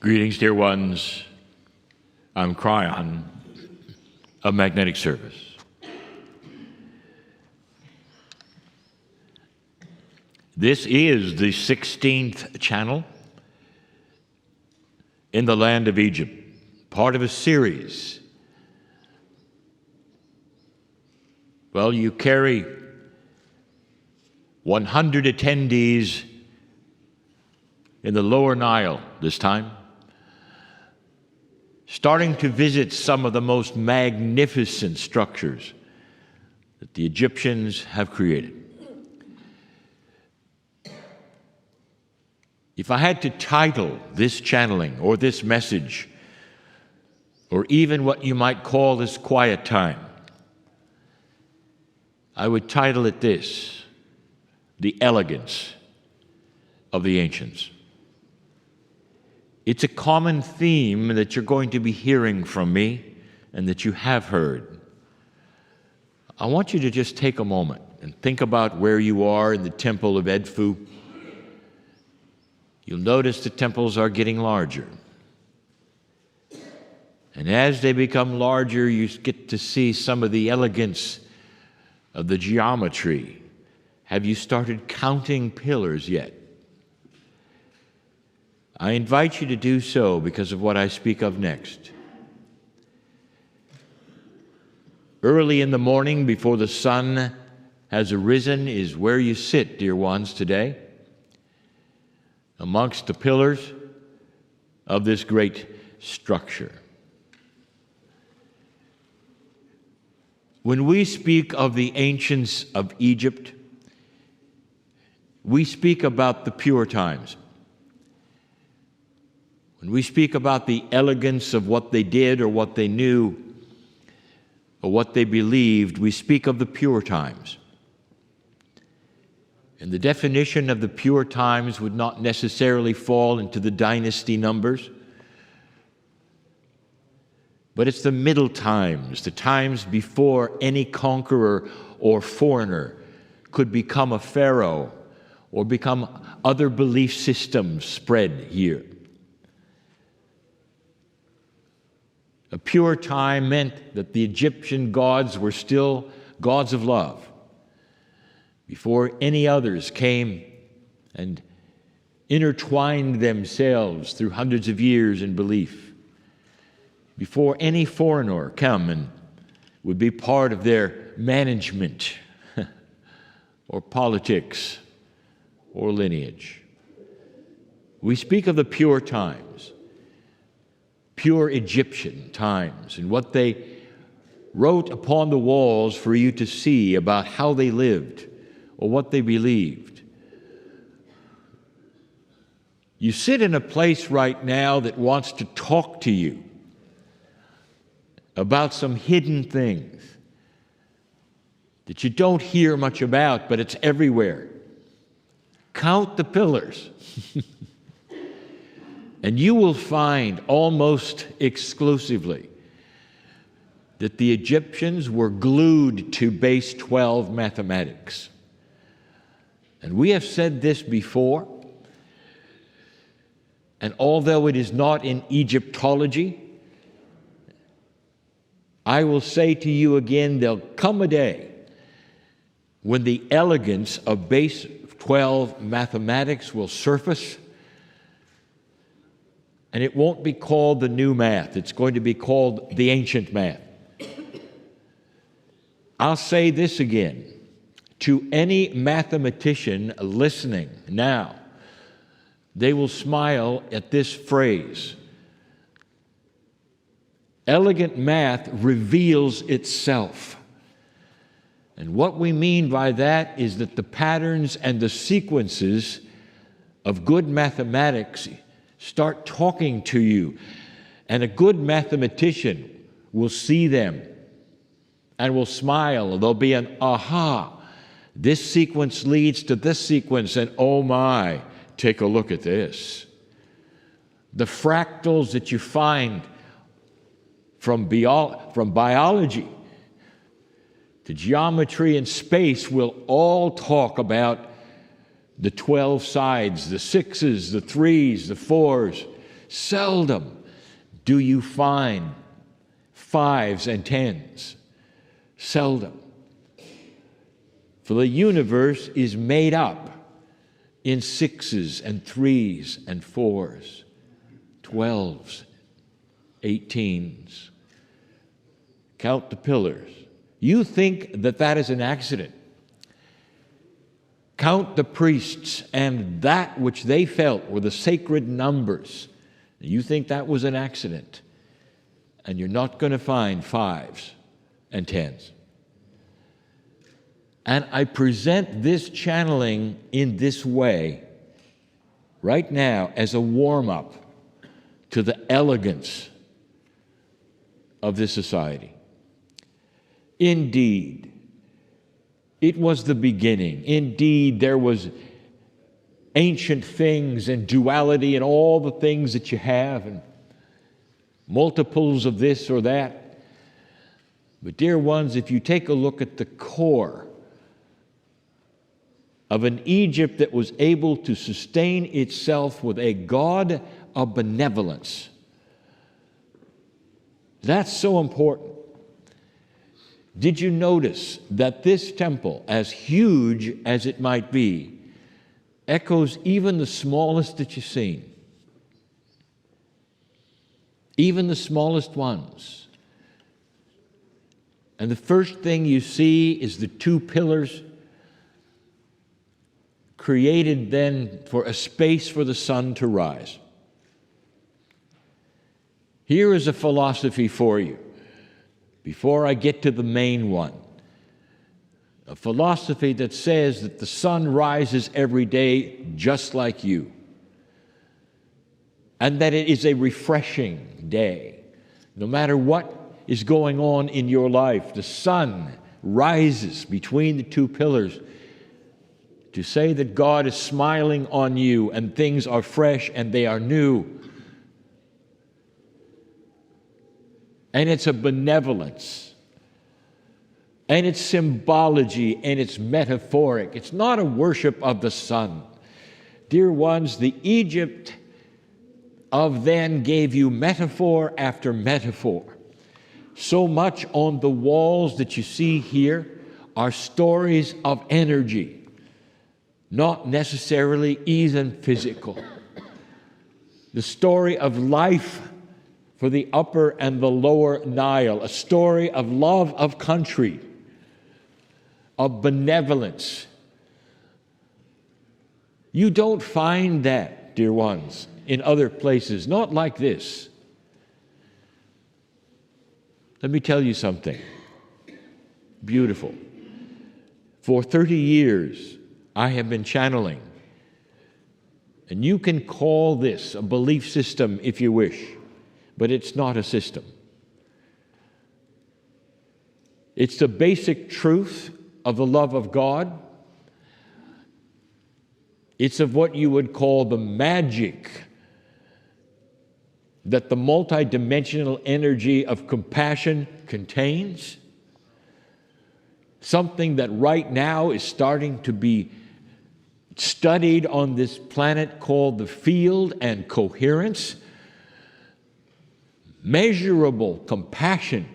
Greetings, dear ones. I'm Kryon of Magnetic Service. This is the 16th channel in the land of Egypt, part of a series. Well, you carry 100 attendees in the lower Nile this time, starting to visit some of the most magnificent structures that the Egyptians have created. If I had to title this channeling or this message, or even what you might call this quiet time, I would title it this: The Elegance of the Ancients. It's a common theme that you're going to be hearing from me and that you have heard. I want you to just take a moment and think about where you are in the Temple of Edfu. You'll notice the temples are getting larger. And as they become larger, you get to see some of the elegance of the geometry. Have you started counting pillars yet? I invite you to do so because of what I speak of next. Early in the morning, before the sun has arisen, is where you sit, dear ones, today, amongst the pillars of this great structure. When we speak of the ancients of Egypt, we speak about the pure times. When we speak about the elegance of what they did or what they knew or what they believed, we speak of the pure times. And the definition of the pure times would not necessarily fall into the dynasty numbers, but it's the middle times, the times before any conqueror or foreigner could become a pharaoh or become other belief systems spread here. A pure time meant that the Egyptian gods were still gods of love, before any others came and intertwined themselves through hundreds of years in belief, before any foreigner come and would be part of their management or politics or lineage. We speak of the pure times, pure Egyptian times, and what they wrote upon the walls for you to see about how they lived or what they believed. You sit in a place right now that wants to talk to you about some hidden things that you don't hear much about, but it's everywhere. Count the pillars. And you will find almost exclusively that the Egyptians were glued to base 12 mathematics. And we have said this before, and although it is not in Egyptology, I will say to you again, there'll come a day when the elegance of base 12 mathematics will surface. And it won't be called the new math. It's going to be called the ancient math. I'll say this again. To any mathematician listening now, they will smile at this phrase. Elegant math reveals itself. And what we mean by that is that the patterns and the sequences of good mathematics start talking to you, and a good mathematician will see them and will smile. There'll be an aha. This sequence leads to this sequence, and oh my, take a look at this. The fractals that you find from biology to geometry and space will all talk about the 12 sides, the 6s, the 3s, the 4s, Seldom do you find 5s and 10s. Seldom. For the universe is made up in 6s and 3s and 4s, 12s, 18s. Count the pillars. You think that that is an accident. Count the priests and that which they felt were the sacred numbers. You think that was an accident. And you're not going to find 5s and 10s. And I present this channeling in this way right now as a warm-up to the elegance of this society. Indeed, it was the beginning. Indeed, there was ancient things and duality and all the things that you have and multiples of this or that. But dear ones, if you take a look at the core of an Egypt that was able to sustain itself with a God of benevolence, that's so important. Did you notice that this temple, as huge as it might be, echoes even the smallest that you've seen? Even the smallest ones. And the first thing you see is the 2 pillars created then for a space for the sun to rise. Here is a philosophy for you, before I get to the main one. A philosophy that says that the sun rises every day just like you, and that it is a refreshing day. No matter what is going on in your life, the sun rises between the 2 pillars to say that God is smiling on you and things are fresh and they are new. And it's a benevolence. And it's symbology and it's metaphoric. It's not a worship of the sun. Dear ones, the Egypt of then gave you metaphor after metaphor. So much on the walls that you see here are stories of energy, not necessarily even physical. The story of life for the upper and the lower Nile, a story of love of country, of benevolence. You don't find that, dear ones, in other places, not like this. Let me tell you something beautiful. For 30 years, I have been channeling, and you can call this a belief system if you wish, but it's not a system. It's the basic truth of the love of God. It's of what you would call the magic that the multidimensional energy of compassion contains. Something that right now is starting to be studied on this planet called the field and coherence. Measurable compassion.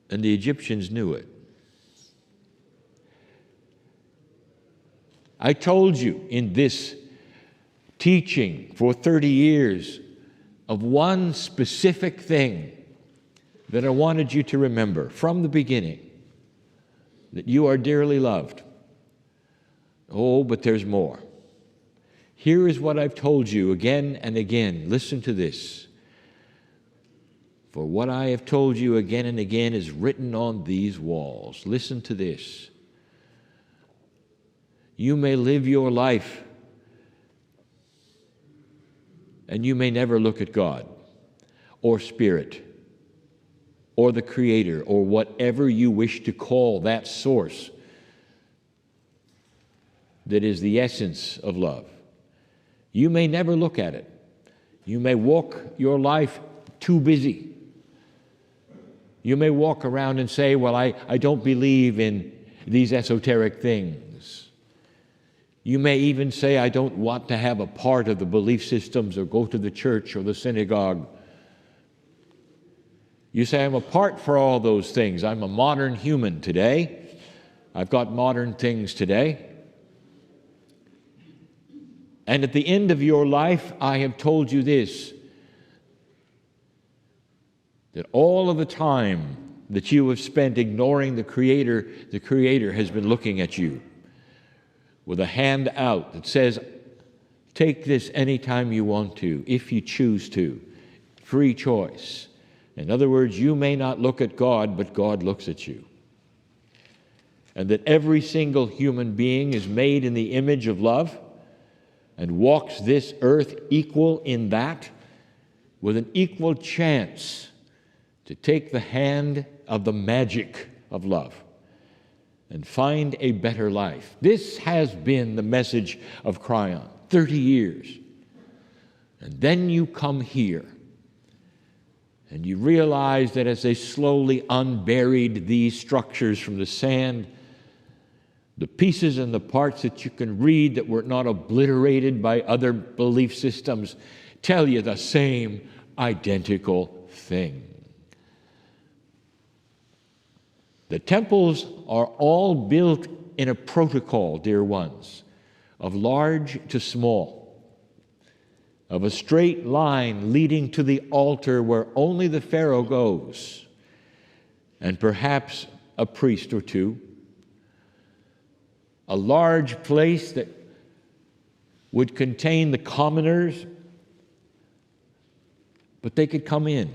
And the Egyptians knew it. I told you in this teaching for 30 years of one specific thing that I wanted you to remember from the beginning, that you are dearly loved. Oh, but there's more. Here is what I've told you again and again. Listen to this. For what I have told you again and again is written on these walls. Listen to this. You may live your life and you may never look at God or Spirit or the Creator or whatever you wish to call that source that is the essence of love. You may never look at it. You may walk your life too busy. You may walk around and say, well, I don't believe in these esoteric things. You may even say, I don't want to have a part of the belief systems or go to the church or the synagogue. You say, I'm apart for all those things. I'm a modern human today. I've got modern things today. And at the end of your life, I have told you this, that all of the time that you have spent ignoring the Creator has been looking at you with a hand out that says, take this anytime you want to, if you choose to. Free choice. In other words, you may not look at God, but God looks at you. And that every single human being is made in the image of love and walks this earth equal in that, with an equal chance to take the hand of the magic of love and find a better life. This has been the message of Kryon, 30 years. And then you come here and you realize that as they slowly unburied these structures from the sand, the pieces and the parts that you can read that were not obliterated by other belief systems tell you the same identical thing. The temples are all built in a protocol, dear ones, of large to small, of a straight line leading to the altar where only the Pharaoh goes, and perhaps a priest or two. A large place that would contain the commoners, but they could come in,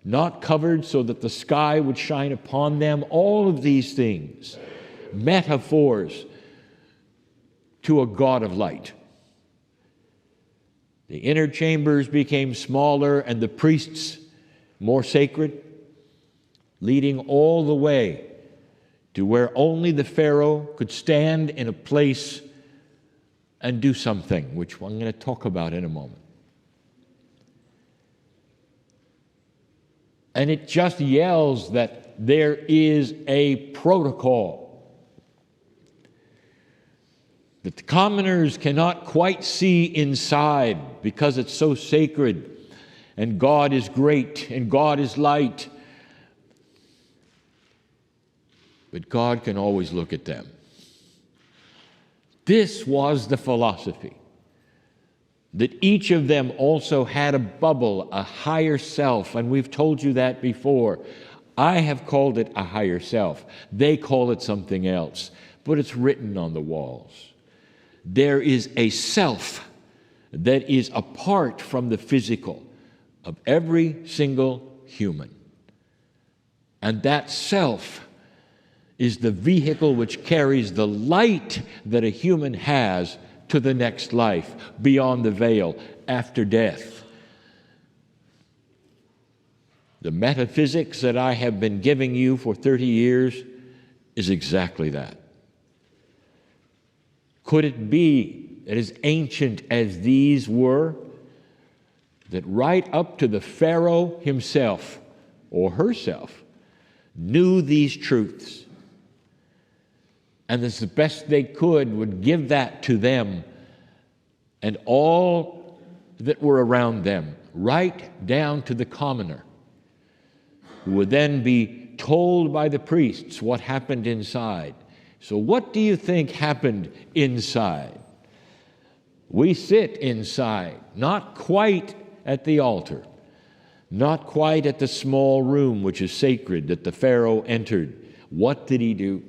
not covered so that the sky would shine upon them. All of these things, metaphors to a God of light. The inner chambers became smaller and the priests more sacred, leading all the way to where only the Pharaoh could stand in a place and do something, which I'm going to talk about in a moment. And it just yells that there is a protocol that the commoners cannot quite see inside because it's so sacred, and God is great, and God is light. But God can always look at them. This was the philosophy, that each of them also had a bubble, a higher self, and we've told you that before. I have called it a higher self. They call it something else, but it's written on the walls. There is a self that is apart from the physical of every single human. And that self is the vehicle which carries the light that a human has to the next life, beyond the veil, after death. The metaphysics that I have been giving you for 30 years is exactly that. Could it be that as ancient as these were, that right up to the Pharaoh himself, or herself, knew these truths, and as the best they could would give that to them and all that were around them, right down to the commoner, who would then be told by the priests what happened inside. So what do you think happened inside? We sit inside, not quite at the altar, not quite at the small room which is sacred that the Pharaoh entered. What did he do?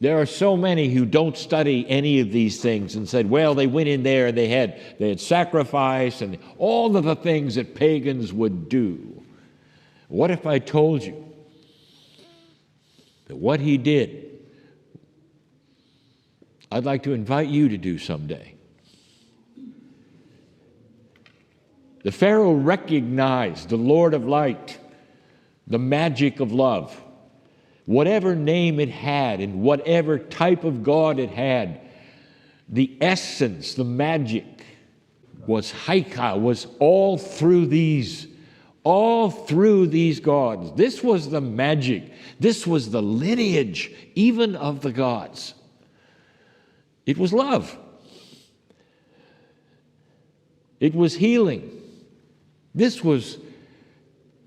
There are so many who don't study any of these things and said, well, they went in there and they had sacrifice and all of the things that pagans would do. What if I told you that what he did, I'd like to invite you to do someday? The Pharaoh recognized the Lord of Light, the magic of love. Whatever name it had and whatever type of God it had, the essence, the magic was haika, was all through these all through these gods. This was the magic. This was the lineage even of the gods. It was love. It was healing. This was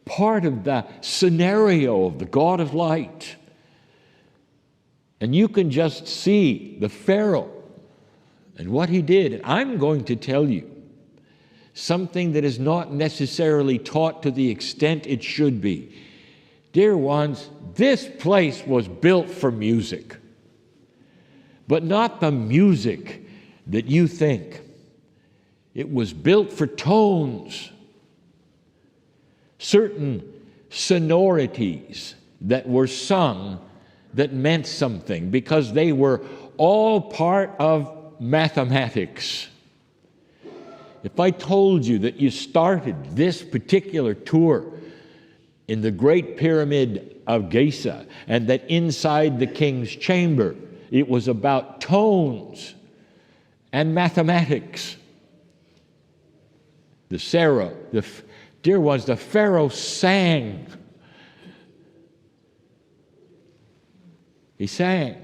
part of the scenario of the God of light. And you can just see the Pharaoh and what he did. And I'm going to tell you something that is not necessarily taught to the extent it should be. Dear ones, this place was built for music, but not the music that you think. It was built for tones, certain sonorities that were sung that meant something because they were all part of mathematics. If I told you that you started this particular tour in the Great Pyramid of Giza and that inside the king's chamber it was about tones and mathematics, dear ones, the Pharaoh sang. He sang.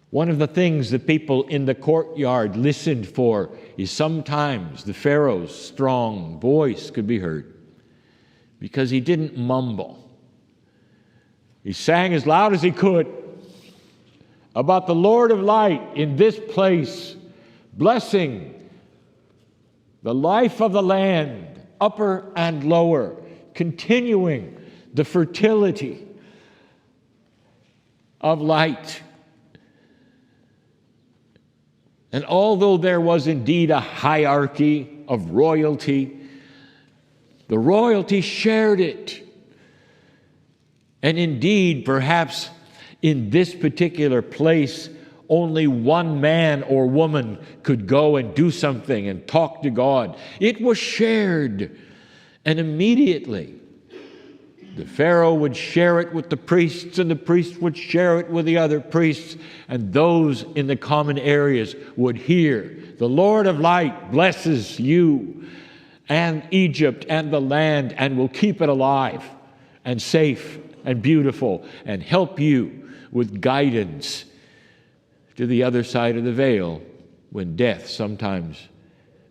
One of the things that people in the courtyard listened for is sometimes the Pharaoh's strong voice could be heard because he didn't mumble. He sang as loud as he could about the Lord of light in this place, blessing the life of the land, upper and lower, continuing the fertility of light. And although there was indeed a hierarchy of royalty, the royalty shared it. And indeed, perhaps in this particular place, only one man or woman could go and do something and talk to God. It was shared. And immediately, the Pharaoh would share it with the priests, and the priests would share it with the other priests, and those in the common areas would hear, the Lord of light blesses you and Egypt and the land and will keep it alive and safe and beautiful and help you with guidance to the other side of the veil when death sometimes,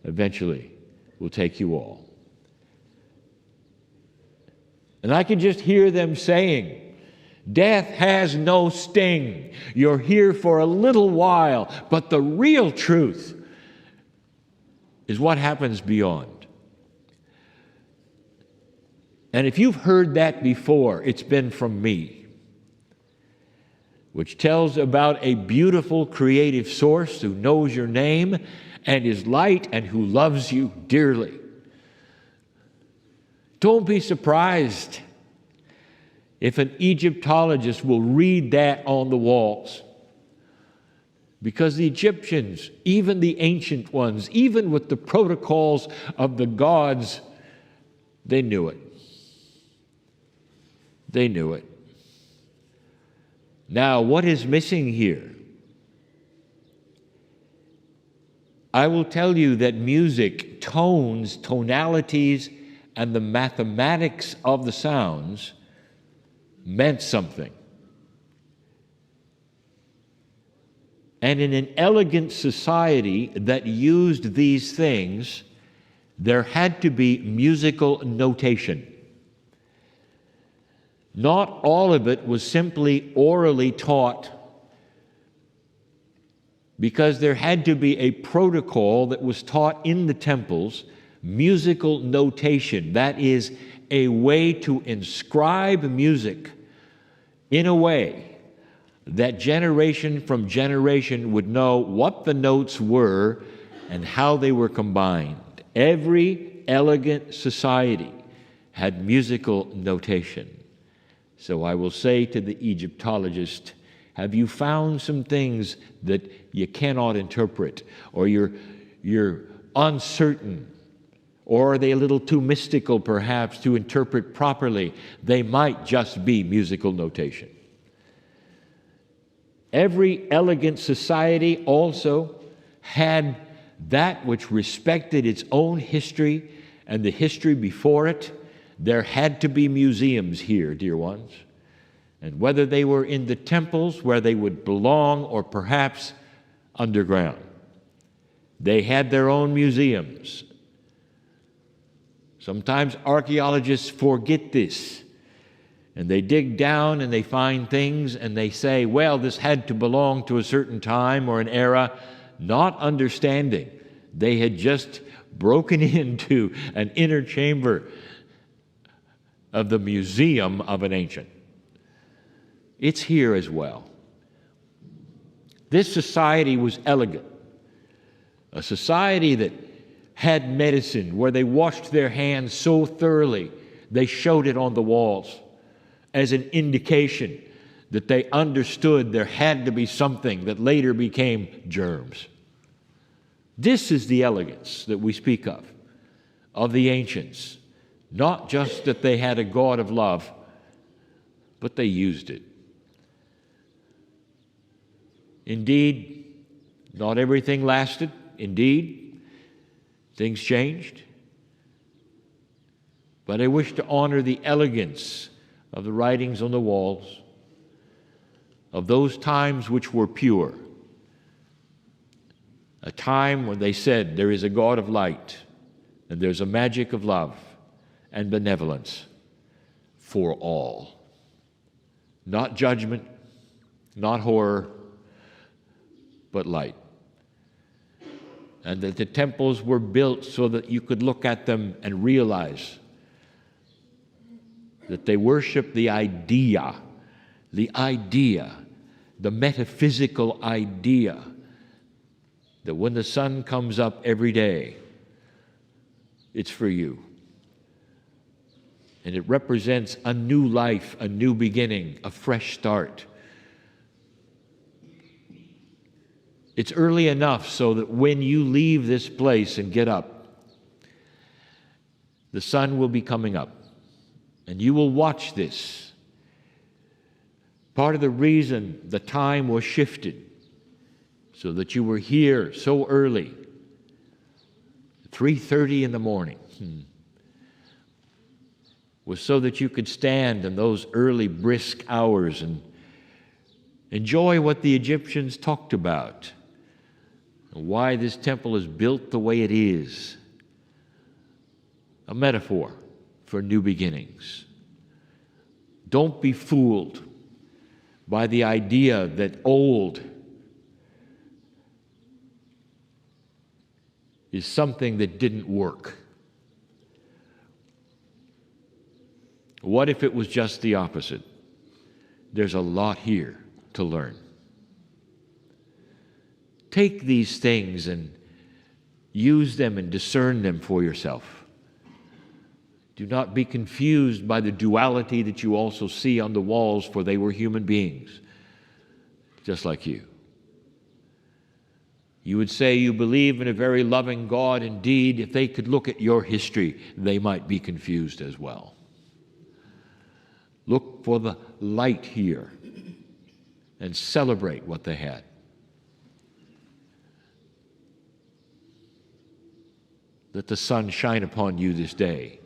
eventually, will take you all. And I can just hear them saying, death has no sting. You're here for a little while, but the real truth is what happens beyond. And if you've heard that before, it's been from me, which tells about a beautiful creative source who knows your name and is light and who loves you dearly. Don't be surprised if an Egyptologist will read that on the walls. Because the Egyptians, even the ancient ones, even with the protocols of the gods, they knew it. They knew it. Now, what is missing here? I will tell you that music, tones, tonalities, and the mathematics of the sounds meant something. And in an elegant society that used these things, there had to be musical notation. Not all of it was simply orally taught, because there had to be a protocol that was taught in the temples. Musical notation, that is a way to inscribe music in a way that generation from generation would know what the notes were and how they were combined. Every elegant society had musical notation. So I will say to the Egyptologist, have you found some things that you cannot interpret, or you're uncertain? Or are they a little too mystical, perhaps, to interpret properly? They might just be musical notation. Every elegant society also had that which respected its own history and the history before it, there had to be museums here, dear ones. And whether they were in the temples where they would belong or perhaps underground, they had their own museums. Sometimes archaeologists forget this, and they dig down and they find things and they say, well, this had to belong to a certain time or an era, not understanding they had just broken into an inner chamber of the museum of an ancient. It's here as well. This society was elegant, a society that had medicine, where they washed their hands so thoroughly they showed it on the walls as an indication that they understood there had to be something that later became germs. This is the elegance that we speak of the ancients. Not just that they had a God of love, but they used it. Indeed, not everything lasted. Indeed, things changed. But I wish to honor the elegance of the writings on the walls, of those times which were pure. A time when they said there is a God of light and there's a magic of love and benevolence for all. Not judgment, not horror, but light. And that the temples were built so that you could look at them and realize that they worship the idea, the metaphysical idea that when the sun comes up every day, it's for you. And it represents a new life, a new beginning, a fresh start. It's early enough so that when you leave this place and get up, the sun will be coming up, and you will watch this. Part of the reason the time was shifted so that you were here so early, 3:30 in the morning, was so that you could stand in those early brisk hours and enjoy what the Egyptians talked about and why this temple is built the way it is. A metaphor for new beginnings. Don't be fooled by the idea that old is something that didn't work. What if it was just the opposite? There's a lot here to learn. Take these things and use them and discern them for yourself. Do not be confused by the duality that you also see on the walls, for they were human beings, just like you. You would say you believe in a very loving God. Indeed, if they could look at your history, they might be confused as well. Look for the light here and celebrate what they had. Let the sun shine upon you this day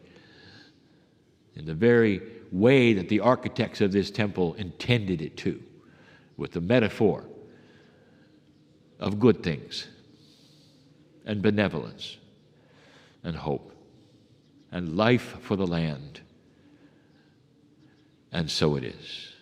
in the very way that the architects of this temple intended it to, with the metaphor of good things and benevolence and hope and life for the land. And so it is.